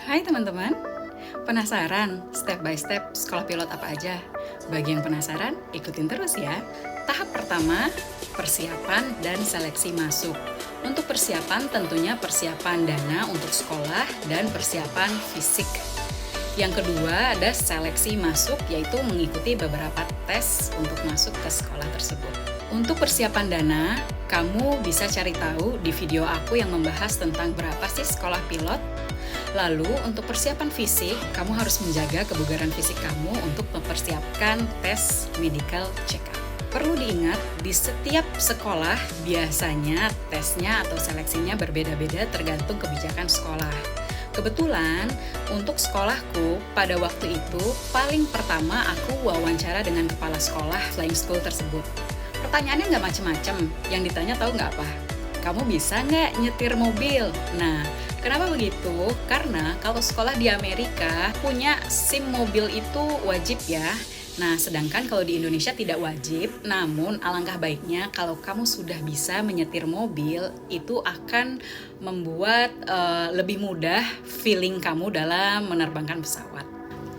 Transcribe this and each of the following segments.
Hai teman-teman, penasaran step by step sekolah pilot apa aja? Bagi yang penasaran, ikutin terus ya. Tahap pertama, persiapan dan seleksi masuk. Untuk persiapan tentunya persiapan dana untuk sekolah dan persiapan fisik. Yang kedua ada seleksi masuk, yaitu mengikuti beberapa tes untuk masuk ke sekolah tersebut. Untuk persiapan dana, kamu bisa cari tahu di video aku yang membahas tentang berapa sih sekolah pilot. Lalu untuk persiapan fisik, kamu harus menjaga kebugaran fisik kamu untuk mempersiapkan tes medical check-up. Perlu diingat, di setiap sekolah biasanya tesnya atau seleksinya berbeda-beda tergantung kebijakan sekolah. Kebetulan, untuk sekolahku, pada waktu itu, paling pertama aku wawancara dengan kepala sekolah flying school tersebut. Pertanyaannya nggak macem-macem, yang ditanya tahu nggak apa? Kamu bisa nggak nyetir mobil? Nah, kenapa begitu? Karena kalau sekolah di Amerika punya SIM mobil itu wajib ya. Nah, sedangkan kalau di Indonesia tidak wajib, namun alangkah baiknya kalau kamu sudah bisa menyetir mobil, itu akan membuat lebih mudah feeling kamu dalam menerbangkan pesawat.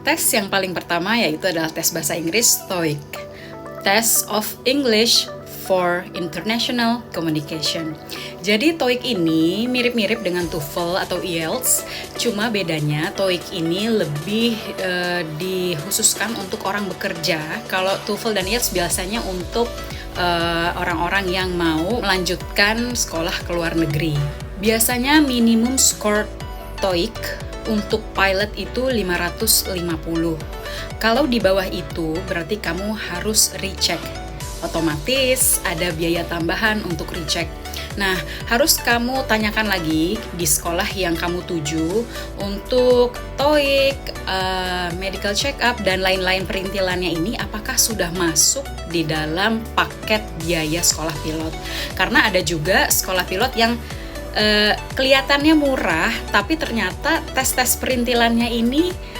Tes yang paling pertama yaitu adalah tes bahasa Inggris TOEIC, Test of English for International Communication. Jadi TOEIC ini mirip-mirip dengan TOEFL atau IELTS, cuma bedanya TOEIC ini lebih dikhususkan untuk orang bekerja. Kalau TOEFL dan IELTS biasanya untuk orang-orang yang mau melanjutkan sekolah ke luar negeri. Biasanya minimum skor TOEIC untuk pilot itu 550. Kalau di bawah itu berarti kamu harus recheck. Otomatis ada biaya tambahan untuk recheck. Nah, harus kamu tanyakan lagi di sekolah yang kamu tuju untuk TOEIC, medical check-up, dan lain-lain perintilannya ini apakah sudah masuk di dalam paket biaya sekolah pilot. Karena ada juga sekolah pilot yang kelihatannya murah, tapi ternyata tes-tes perintilannya ini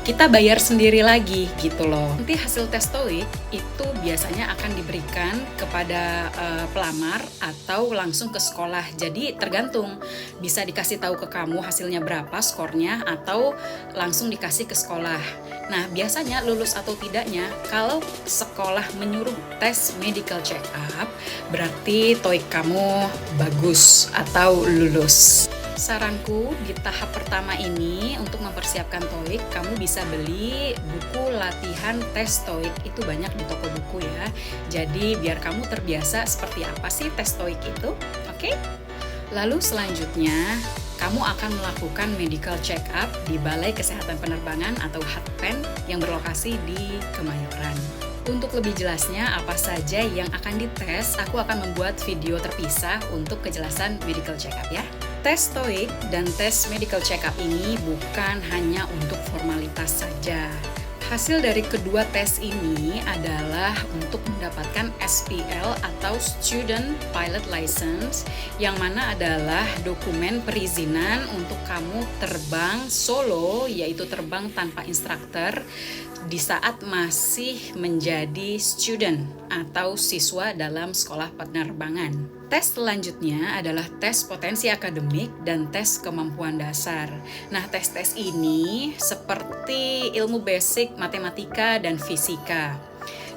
kita bayar sendiri lagi gitu loh. Nanti hasil tes TOEIC itu biasanya akan diberikan kepada pelamar atau langsung ke sekolah. Jadi tergantung, bisa dikasih tahu ke kamu hasilnya berapa skornya atau langsung dikasih ke sekolah. Nah, biasanya lulus atau tidaknya, kalau sekolah menyuruh tes medical check up, berarti TOEIC kamu bagus atau lulus. Saranku di tahap pertama ini untuk mempersiapkan TOEIC, kamu bisa beli buku latihan tes TOEIC, itu banyak di toko buku ya. Jadi biar kamu terbiasa seperti apa sih tes TOEIC itu, oke? Lalu selanjutnya, kamu akan melakukan medical check up di Balai Kesehatan Penerbangan atau HATPEN yang berlokasi di Kemayoran. Untuk lebih jelasnya apa saja yang akan dites, aku akan membuat video terpisah untuk kejelasan medical check up ya. Tes TOEIC dan tes medical check up ini bukan hanya untuk formalitas saja. Hasil dari kedua tes ini adalah untuk mendapatkan SPL atau Student Pilot License, yang mana adalah dokumen perizinan untuk kamu terbang solo, yaitu terbang tanpa instruktur di saat masih menjadi student atau siswa dalam sekolah penerbangan. Tes selanjutnya adalah tes potensi akademik dan tes kemampuan dasar. Nah, tes-tes ini seperti ilmu basic, matematika, dan fisika.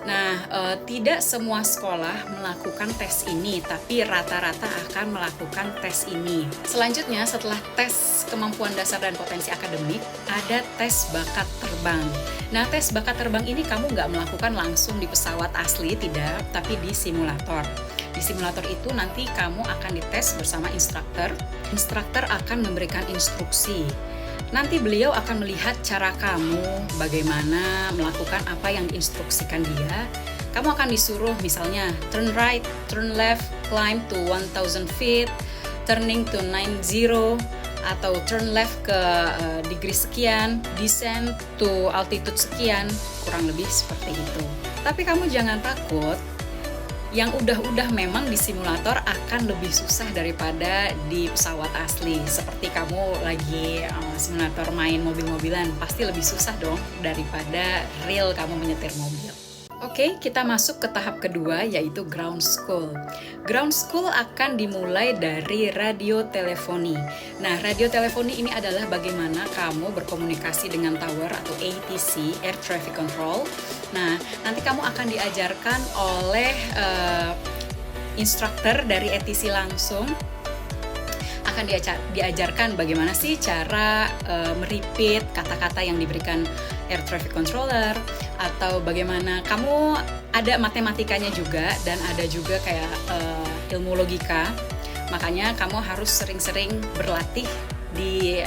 Nah, tidak semua sekolah melakukan tes ini, tapi rata-rata akan melakukan tes ini. Selanjutnya, setelah tes kemampuan dasar dan potensi akademik, ada tes bakat terbang. Nah, tes bakat terbang ini kamu nggak melakukan langsung di pesawat asli, tidak, tapi di simulator. Di simulator itu nanti kamu akan dites bersama instruktur. Instruktur akan memberikan instruksi. Nanti beliau akan melihat cara kamu bagaimana melakukan apa yang diinstruksikan dia. Kamu akan disuruh misalnya turn right, turn left, climb to 1000 feet, turning to 90, atau turn left ke degree sekian, descend to altitude sekian, kurang lebih seperti itu. Tapi kamu jangan takut, yang udah memang di simulator akan lebih susah daripada di pesawat asli. Seperti kamu lagi simulator main mobil-mobilan, pasti lebih susah dong daripada real kamu menyetir mobil. Oke, kita masuk ke tahap kedua, yaitu ground school. Ground school akan dimulai dari radiotelefoni. Nah, radiotelefoni ini adalah bagaimana kamu berkomunikasi dengan tower atau ATC, Air Traffic Control. Nah, nanti kamu akan diajarkan oleh instruktur dari ATC langsung. Akan diajarkan bagaimana sih cara merepeat kata-kata yang diberikan air traffic controller, atau bagaimana kamu ada matematikanya juga, dan ada juga kayak ilmu logika. Makanya kamu harus sering-sering berlatih di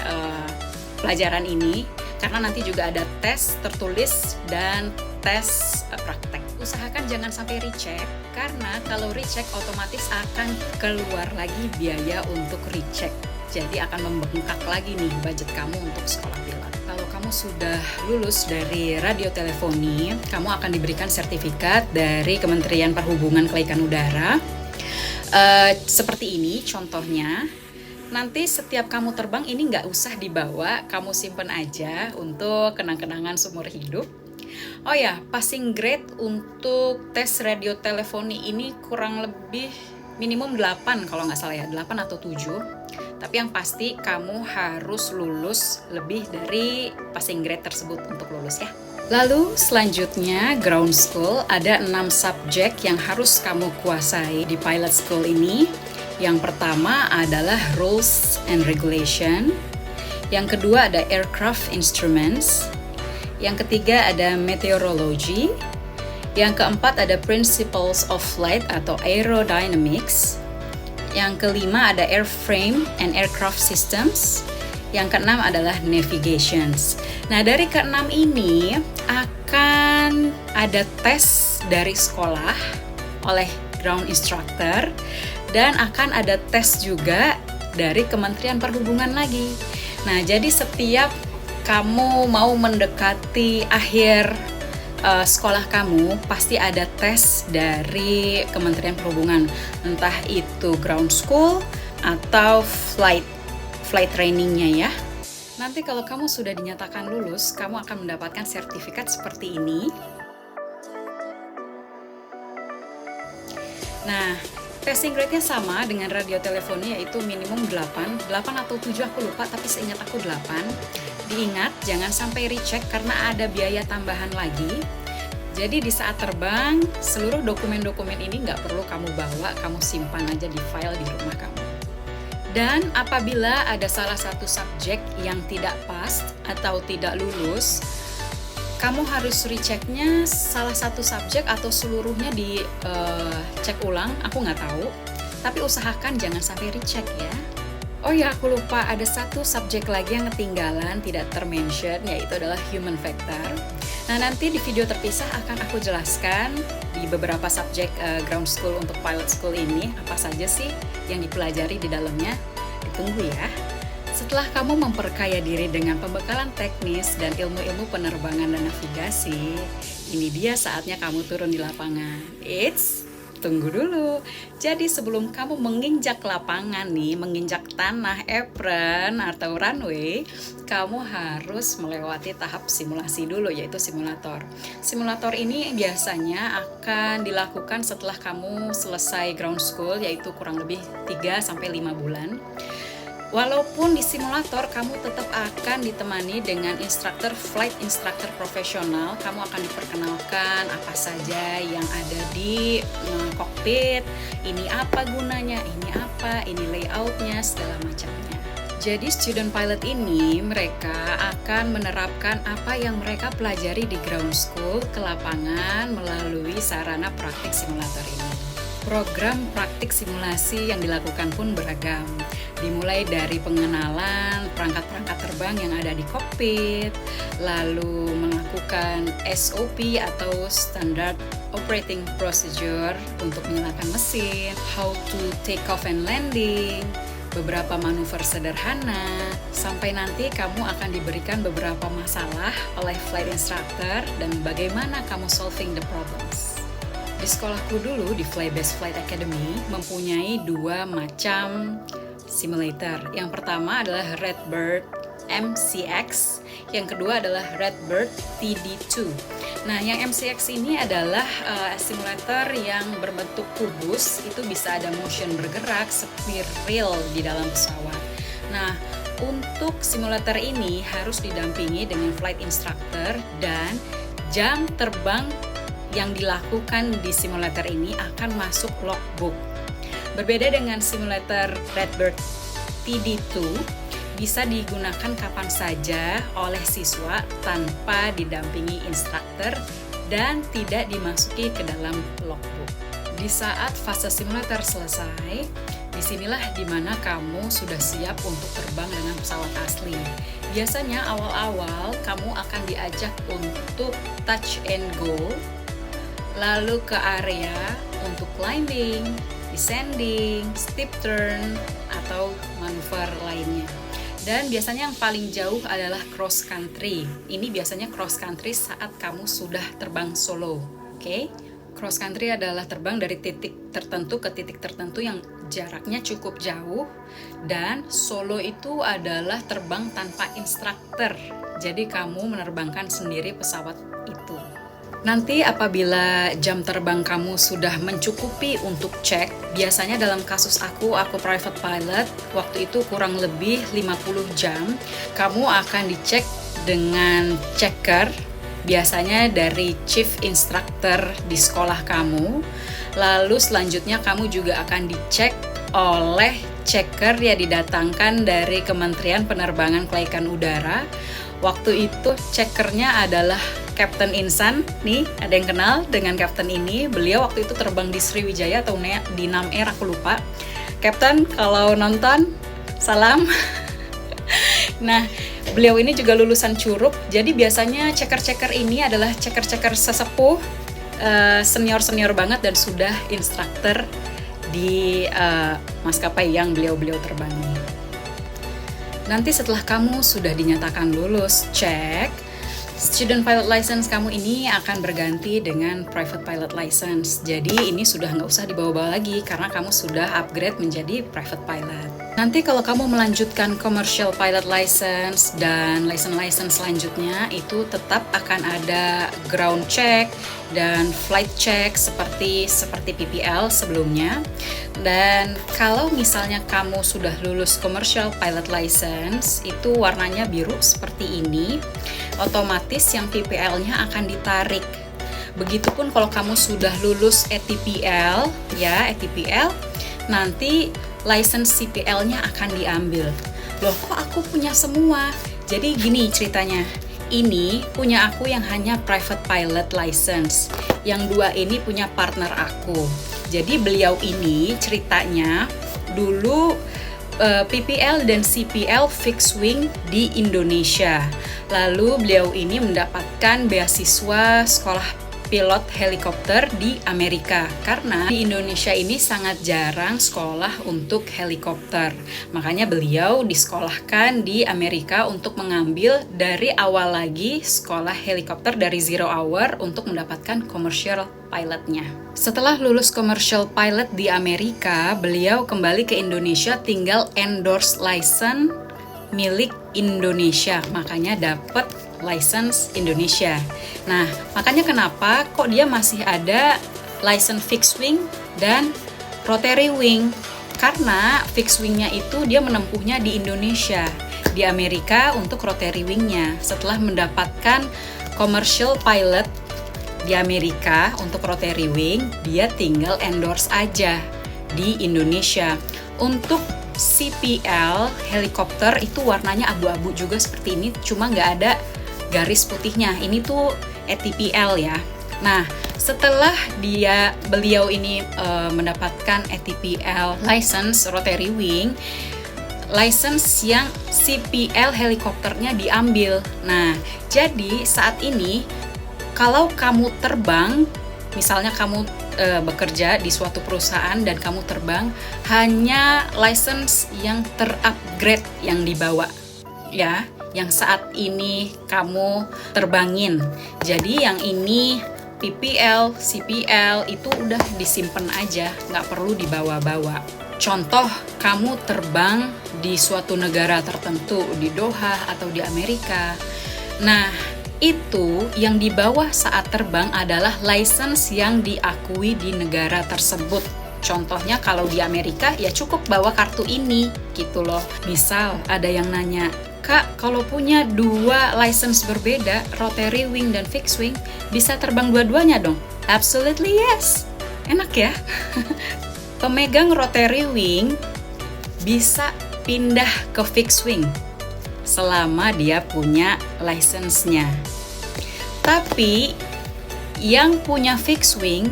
pelajaran ini, karena nanti juga ada tes tertulis dan tes praktek. Usahakan jangan sampai recheck, karena kalau recheck otomatis akan keluar lagi biaya untuk recheck. Jadi akan membengkak lagi nih budget kamu untuk sekolah pilot. Kalau kamu sudah lulus dari radiotelefoni, kamu akan diberikan sertifikat dari Kementerian Perhubungan Kelaikan Udara. Seperti ini contohnya. Nanti setiap kamu terbang ini nggak usah dibawa, kamu simpen aja untuk kenang-kenangan seumur hidup. Oh ya, passing grade untuk tes radiotelefoni ini kurang lebih minimum 8 kalau nggak salah ya, 8 atau 7. Tapi yang pasti kamu harus lulus lebih dari passing grade tersebut untuk lulus ya. Lalu selanjutnya ground school, ada 6 subjek yang harus kamu kuasai di pilot school ini. Yang pertama adalah rules and regulation. Yang kedua ada aircraft instruments. Yang ketiga ada meteorology. Yang keempat ada principles of flight atau aerodynamics. Yang kelima ada airframe and aircraft systems. Yang keenam adalah navigations. Nah, dari keenam ini akan ada tes dari sekolah oleh ground instructor, dan akan ada tes juga dari Kementerian Perhubungan lagi. Nah, jadi setiap kamu mau mendekati akhir sekolah kamu, pasti ada tes dari Kementerian Perhubungan, entah itu ground school atau flight trainingnya ya. Nanti kalau kamu sudah dinyatakan lulus, kamu akan mendapatkan sertifikat seperti ini. Nah, passing grade-nya sama dengan radiotelefoni, yaitu minimum 8 atau 7 aku lupa, tapi seingat aku 8. Diingat, jangan sampai recheck karena ada biaya tambahan lagi. Jadi di saat terbang, seluruh dokumen-dokumen ini nggak perlu kamu bawa, kamu simpan aja di file di rumah kamu. Dan apabila ada salah satu subjek yang tidak pas atau tidak lulus, kamu harus rechecknya salah satu subjek atau seluruhnya cek ulang, aku nggak tahu. Tapi usahakan jangan sampai recheck ya. Oh ya, aku lupa, ada satu subjek lagi yang ketinggalan, tidak termention, yaitu adalah human factor. Nah, nanti di video terpisah akan aku jelaskan di beberapa subjek ground school untuk pilot school ini, apa saja sih yang dipelajari di dalamnya. Ditunggu ya. Setelah kamu memperkaya diri dengan pembekalan teknis dan ilmu-ilmu penerbangan dan navigasi, ini dia saatnya kamu turun di lapangan. Tunggu dulu. Jadi sebelum kamu menginjak lapangan nih, menginjak tanah, apron atau runway, kamu harus melewati tahap simulasi dulu, yaitu simulator. Simulator ini biasanya akan dilakukan setelah kamu selesai ground school, yaitu kurang lebih 3-5 bulan. Walaupun di simulator kamu tetap akan ditemani dengan flight instructor profesional, kamu akan diperkenalkan apa saja yang ada di kokpit, ini apa gunanya, ini layoutnya, segala macamnya. Jadi student pilot ini mereka akan menerapkan apa yang mereka pelajari di ground school ke lapangan melalui sarana praktik simulator ini. Program praktik simulasi yang dilakukan pun beragam, dimulai dari pengenalan perangkat-perangkat terbang yang ada di kokpit, lalu melakukan SOP atau Standard Operating Procedure untuk menyalakan mesin, how to take off and landing, beberapa manuver sederhana, sampai nanti kamu akan diberikan beberapa masalah oleh flight instructor dan bagaimana kamu solving the problems. Di sekolahku dulu, di Flybase Flight Academy, mempunyai 2 macam simulator. Yang pertama adalah Redbird MCX, yang kedua adalah Redbird TD2. Nah, yang MCX ini adalah simulator yang berbentuk kubus, itu bisa ada motion bergerak seperti reel di dalam pesawat. Nah, untuk simulator ini harus didampingi dengan flight instructor dan jam terbang yang dilakukan di simulator ini akan masuk logbook. Berbeda dengan simulator Redbird TD2, bisa digunakan kapan saja oleh siswa tanpa didampingi instruktur dan tidak dimasuki ke dalam logbook. Di saat fase simulator selesai, disinilah dimana kamu sudah siap untuk terbang dengan pesawat asli. Biasanya awal-awal kamu akan diajak untuk touch and go, lalu ke area untuk climbing, descending, steep turn, atau manuver lainnya. Dan biasanya yang paling jauh adalah cross country. Ini biasanya cross country saat kamu sudah terbang solo. Oke? Cross country adalah terbang dari titik tertentu ke titik tertentu yang jaraknya cukup jauh, dan solo itu adalah terbang tanpa instruktur. Jadi kamu menerbangkan sendiri pesawat itu. Nanti apabila jam terbang kamu sudah mencukupi untuk cek, biasanya dalam kasus aku private pilot, waktu itu kurang lebih 50 jam, kamu akan dicek dengan checker, biasanya dari chief instructor di sekolah kamu. Lalu selanjutnya kamu juga akan dicek oleh checker yang didatangkan dari Kementerian Penerbangan Kelaikan Udara. Waktu itu checkernya adalah Captain Insan. Nih, ada yang kenal dengan Captain ini. Beliau waktu itu terbang di Sriwijaya atau di Nam Air, aku lupa. Captain, kalau nonton, salam. Nah, beliau ini juga lulusan Curup. Jadi biasanya checker-checker ini adalah checker-checker sesepuh, senior-senior banget dan sudah instruktur di maskapai yang beliau terbangi. Nanti setelah kamu sudah dinyatakan lulus cek, student pilot license kamu ini akan berganti dengan private pilot license. Jadi ini sudah nggak usah dibawa-bawa lagi karena kamu sudah upgrade menjadi private pilot. Nanti kalau kamu melanjutkan commercial pilot license dan license selanjutnya, itu tetap akan ada ground check dan flight check seperti PPL sebelumnya. Dan kalau misalnya kamu sudah lulus commercial pilot license, itu warnanya biru seperti ini, otomatis yang PPL-nya akan ditarik. Begitupun kalau kamu sudah lulus ATPL, nanti license CPL-nya akan diambil. Loh, kok aku punya semua? Jadi gini ceritanya, ini punya aku yang hanya private pilot license, yang dua ini punya partner aku. Jadi beliau ini ceritanya dulu PPL dan CPL fixed wing di Indonesia. Lalu beliau ini mendapatkan beasiswa sekolah pilot helikopter di Amerika karena di Indonesia ini sangat jarang sekolah untuk helikopter. Makanya beliau disekolahkan di Amerika untuk mengambil dari awal lagi sekolah helikopter dari 0 hour untuk mendapatkan commercial pilotnya. Setelah lulus commercial pilot di Amerika, beliau kembali ke Indonesia tinggal endorse license milik Indonesia. Makanya dapat license Indonesia. Nah, makanya kenapa kok dia masih ada license fixed wing dan rotary wing? Karena fixed wingnya itu dia menempuhnya di Indonesia, di Amerika untuk rotary wingnya. Setelah mendapatkan commercial pilot di Amerika untuk rotary wing, dia tinggal endorse aja di Indonesia. Untuk CPL helikopter itu warnanya abu-abu juga seperti ini, cuma nggak ada garis putihnya. Ini tuh ATPL ya. Nah, setelah beliau ini mendapatkan ATPL license rotary wing, license yang CPL helikopternya diambil. Nah, jadi saat ini kalau kamu terbang, misalnya kamu bekerja di suatu perusahaan dan kamu terbang, hanya license yang terupgrade yang dibawa, ya, yang saat ini kamu terbangin. Jadi yang ini PPL, CPL itu udah disimpan aja, nggak perlu dibawa-bawa. Contoh, kamu terbang di suatu negara tertentu, di Doha atau di Amerika. Nah, itu yang dibawa saat terbang adalah license yang diakui di negara tersebut. Contohnya kalau di Amerika ya cukup bawa kartu ini gitu loh. Misal ada yang nanya, "Kak, kalau punya 2 license berbeda, rotary wing dan fixed wing, bisa terbang dua-duanya dong?" Absolutely yes. Enak ya? Pemegang rotary wing bisa pindah ke fixed wing selama dia punya license-nya. Tapi yang punya fixed wing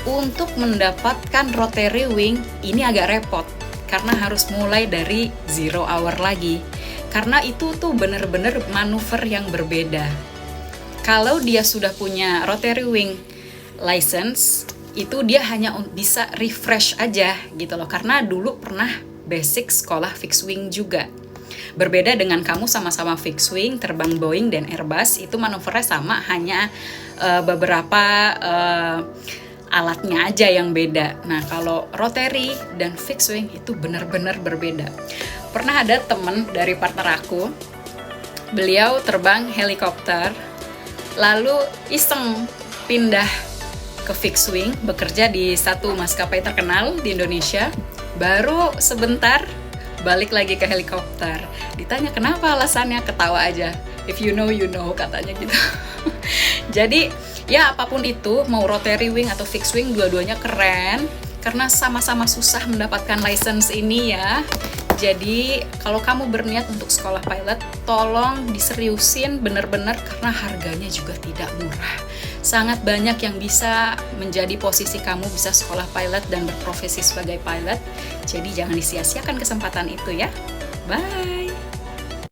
untuk mendapatkan rotary wing ini agak repot karena harus mulai dari 0 hour lagi. Karena itu tuh bener-bener manuver yang berbeda. Kalau dia sudah punya rotary wing license, itu dia hanya bisa refresh aja gitu loh, karena dulu pernah basic sekolah fixed wing juga. Berbeda dengan kamu sama-sama fixed wing, terbang Boeing dan Airbus, itu manuvernya sama, hanya beberapa alatnya aja yang beda. Nah, kalau rotary dan fixed wing itu benar-benar berbeda. Pernah ada temen dari partner aku, beliau terbang helikopter, lalu iseng pindah ke fixed wing, bekerja di satu maskapai terkenal di Indonesia, baru sebentar balik lagi ke helikopter. Ditanya kenapa, alasannya ketawa aja. If you know, you know, katanya gitu. Jadi ya apapun itu, mau rotary wing atau fixed wing, dua-duanya keren karena sama-sama susah mendapatkan license ini ya. Jadi kalau kamu berniat untuk sekolah pilot, tolong diseriusin bener-bener karena harganya juga tidak murah. Sangat banyak yang bisa menjadi posisi kamu bisa sekolah pilot dan berprofesi sebagai pilot. Jadi jangan disia-siakan kesempatan itu ya. Bye!